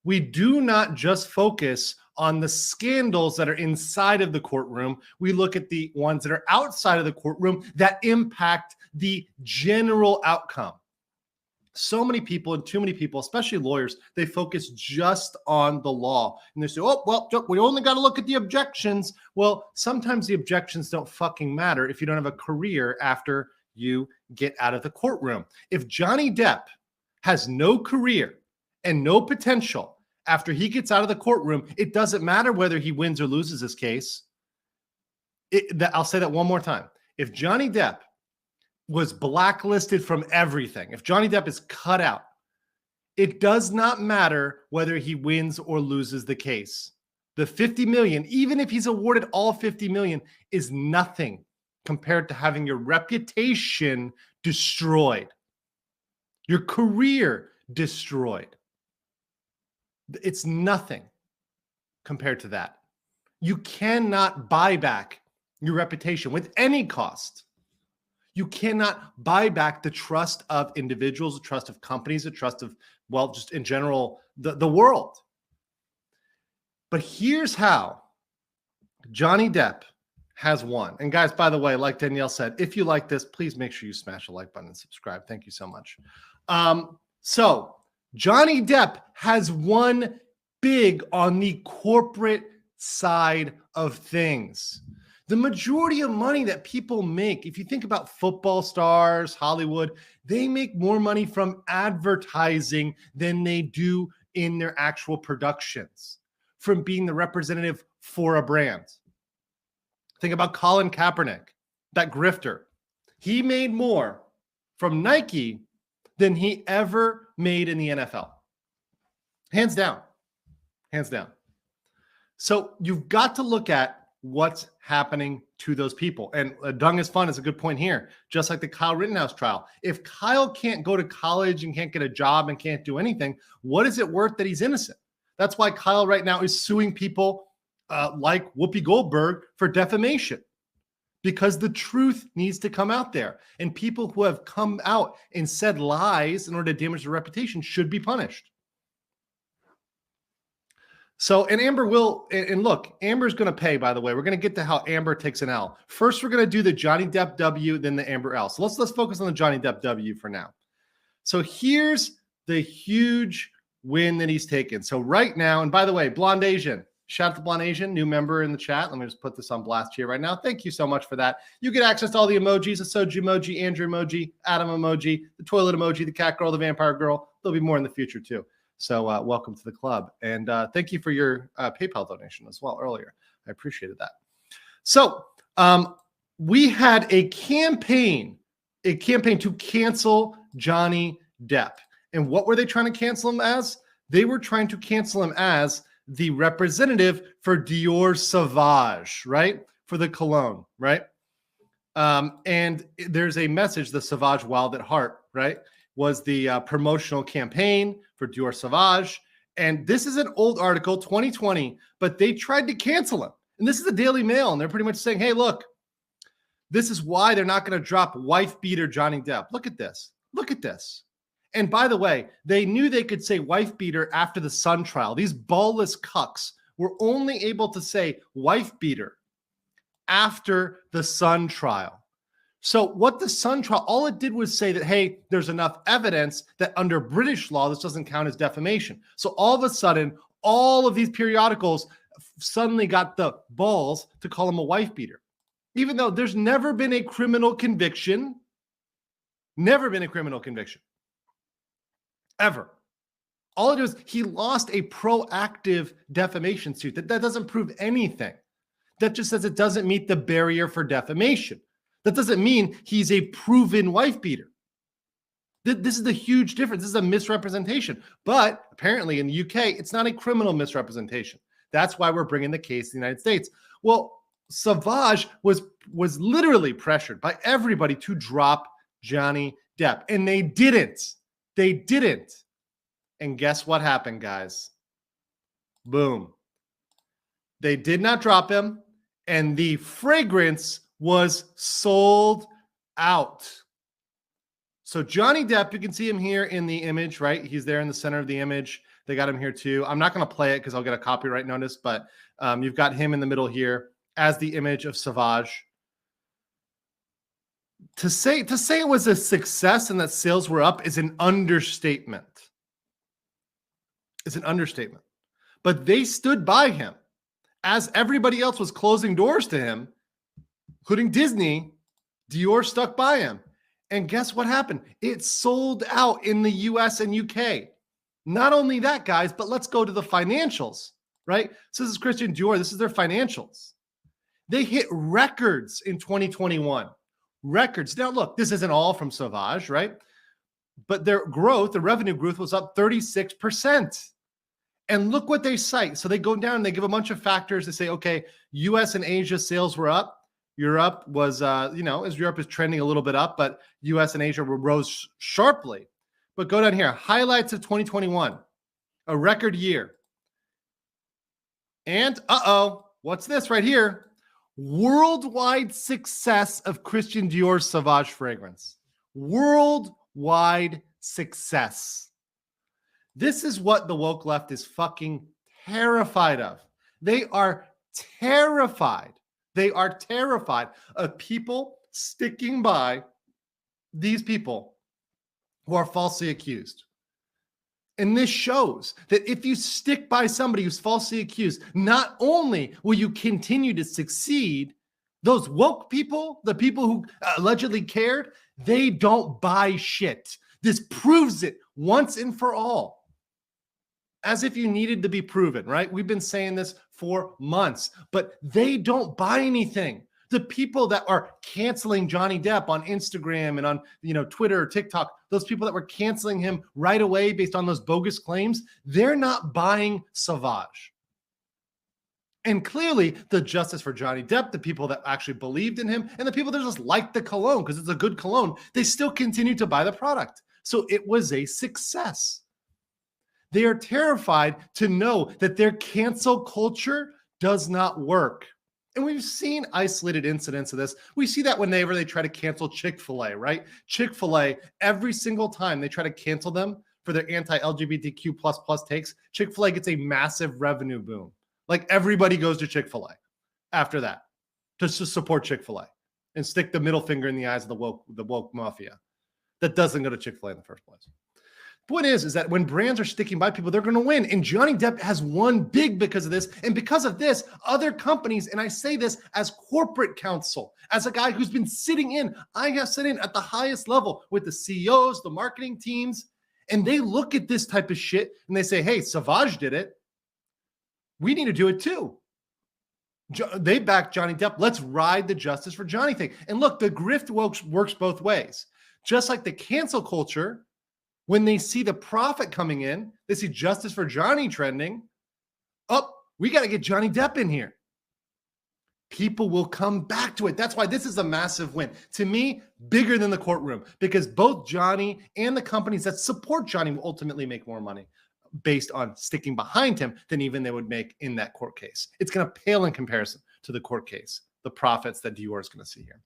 We do not just focus on the scandals that are inside of the courtroom. We look at the ones that are outside of the courtroom that impact the general outcome. So many people and too many people, especially lawyers, they focus just on the law. And they say, oh, well, we only got to look at the objections. Well, sometimes the objections don't fucking matter if you don't have a career after you get out of the courtroom. If Johnny Depp has no career and no potential after he gets out of the courtroom, it doesn't matter whether he wins or loses his case. I'll say that one more time. If Johnny Depp was blacklisted from everything, if Johnny Depp is cut out, it does not matter whether he wins or loses the case. The 50 million, even if he's awarded all 50 million, is nothing compared to having your reputation destroyed, your career destroyed. It's nothing compared to that. You cannot buy back your reputation with any cost. You cannot buy back the trust of individuals, the trust of companies, the trust of, well, just in general, the world. But here's how Johnny Depp has won. And guys, by the way, like Danielle said, if you like this, please make sure you smash the like button and subscribe. Thank you so much. So Johnny Depp has won big on the corporate side of things. The majority of money that people make, if you think about football stars, Hollywood, they make more money from advertising than they do in their actual productions, from being the representative for a brand. Think about Colin Kaepernick, that grifter. He made more from Nike than he ever made in the NFL. Hands down. Hands down. So you've got to look at what's happening to those people. And dung is fun is a good point here, just like the Kyle Rittenhouse trial. If Kyle can't go to college and can't get a job and can't do anything, what is it worth that he's innocent? That's why Kyle right now is suing people like Whoopi Goldberg for defamation, because the truth needs to come out there. And people who have come out and said lies in order to damage their reputation should be punished. So, and Amber will, and look, Amber's going to pay, by the way. We're going to get to how Amber takes an L. First, we're going to do the Johnny Depp W, then the Amber L. So let's focus on the Johnny Depp W for now. So here's the huge win that he's taken. So right now, and by the way, Blonde Asian, shout out to Blonde Asian, new member in the chat. Let me just put this on blast here right now. Thank you so much for that. You get access to all the emojis, the Soju emoji, Andrew emoji, Adam emoji, the toilet emoji, the cat girl, the vampire girl. There'll be more in the future too. So welcome to the club. And thank you for your PayPal donation as well earlier. I appreciated that. So we had a campaign to cancel Johnny Depp. And what were they trying to cancel him as? They were trying to cancel him as the representative for Dior Sauvage, right? For the cologne, right? And there's a message, the Sauvage Wild at Heart, right? Was the promotional campaign for Dior Sauvage. And this is an old article, 2020, but they tried to cancel him. And this is the Daily Mail. And they're pretty much saying, hey, look, this is why they're not going to drop wife beater Johnny Depp. Look at this. Look at this. And by the way, they knew they could say wife beater after the Sun trial. These ballless cucks were only able to say wife beater after the Sun trial. So what the Sun trial, all it did was say that, hey, there's enough evidence that under British law, this doesn't count as defamation. So all of a sudden, all of these periodicals suddenly got the balls to call him a wife beater, even though there's never been a criminal conviction, ever. All it is, he lost a proactive defamation suit. That doesn't prove anything. That just says it doesn't meet the barrier for defamation. That doesn't mean he's a proven wife beater. This is the huge difference. This is a misrepresentation. But apparently in the UK, it's not a criminal misrepresentation. That's why we're bringing the case to the United States. Well, Sauvage was literally pressured by everybody to drop Johnny Depp. And they didn't. They didn't. And guess what happened, guys? Boom. They did not drop him. And the fragrance was sold out. So Johnny Depp, you can see him here in the image, right? He's there in the center of the image. They got him here too. I'm not going to play it because I'll get a copyright notice, but you've got him in the middle here as the image of Savage. To say it was a success and that sales were up is an understatement. It's an understatement. But they stood by him as everybody else was closing doors to him, including Disney. Dior stuck by him. And guess what happened? It sold out in the US and UK. Not only that, guys, but let's go to the financials, right? So this is Christian Dior. This is their financials. They hit records in 2021. Records. Now, look, this isn't all from Savage, right? But their growth, the revenue growth was up 36%. And look what they cite. So they go down and they give a bunch of factors. They say, okay, US and Asia sales were up. Europe was, as Europe is trending a little bit up, but US and Asia rose sharply. But go down here, highlights of 2021, a record year. And what's this right here? Worldwide success of Christian Dior's Savage fragrance. Worldwide success. This is what the woke left is fucking terrified of. They are terrified. They are terrified of people sticking by these people who are falsely accused. And this shows that if you stick by somebody who's falsely accused, not only will you continue to succeed, those woke people, the people who allegedly cared, they don't buy shit. This proves it once and for all. As if you needed to be proven, right? We've been saying this for months, but they don't buy anything. The people that are canceling Johnny Depp on Instagram and on Twitter or TikTok, those people that were canceling him right away based on those bogus claims, they're not buying Savage. And clearly the justice for Johnny Depp, the people that actually believed in him, and the people that just liked the cologne because it's a good cologne, they still continue to buy the product. So it was a success. They are terrified to know that their cancel culture does not work. And we've seen isolated incidents of this. We see that whenever they try to cancel Chick-fil-A, right? Chick-fil-A, every single time they try to cancel them for their anti-LGBTQ++ takes, Chick-fil-A gets a massive revenue boom. Like everybody goes to Chick-fil-A after that just to support Chick-fil-A and stick the middle finger in the eyes of the woke mafia that doesn't go to Chick-fil-A in the first place. Point is that when brands are sticking by people, they're going to win. And Johnny Depp has won big because of this. And because of this, other companies, and I say this as corporate counsel, as a guy who's been sitting in, I have sat in at the highest level with the CEOs, the marketing teams, and they look at this type of shit and they say, hey, Savage did it. We need to do it too. They back Johnny Depp. Let's ride the justice for Johnny thing. And look, the grift works both ways. Just like the cancel culture, when they see the profit coming in, they see justice for Johnny trending. Oh, we got to get Johnny Depp in here. People will come back to it. That's why this is a massive win. To me, bigger than the courtroom, because both Johnny and the companies that support Johnny will ultimately make more money based on sticking behind him than even they would make in that court case. It's going to pale in comparison to the court case, the profits that Dior is going to see here.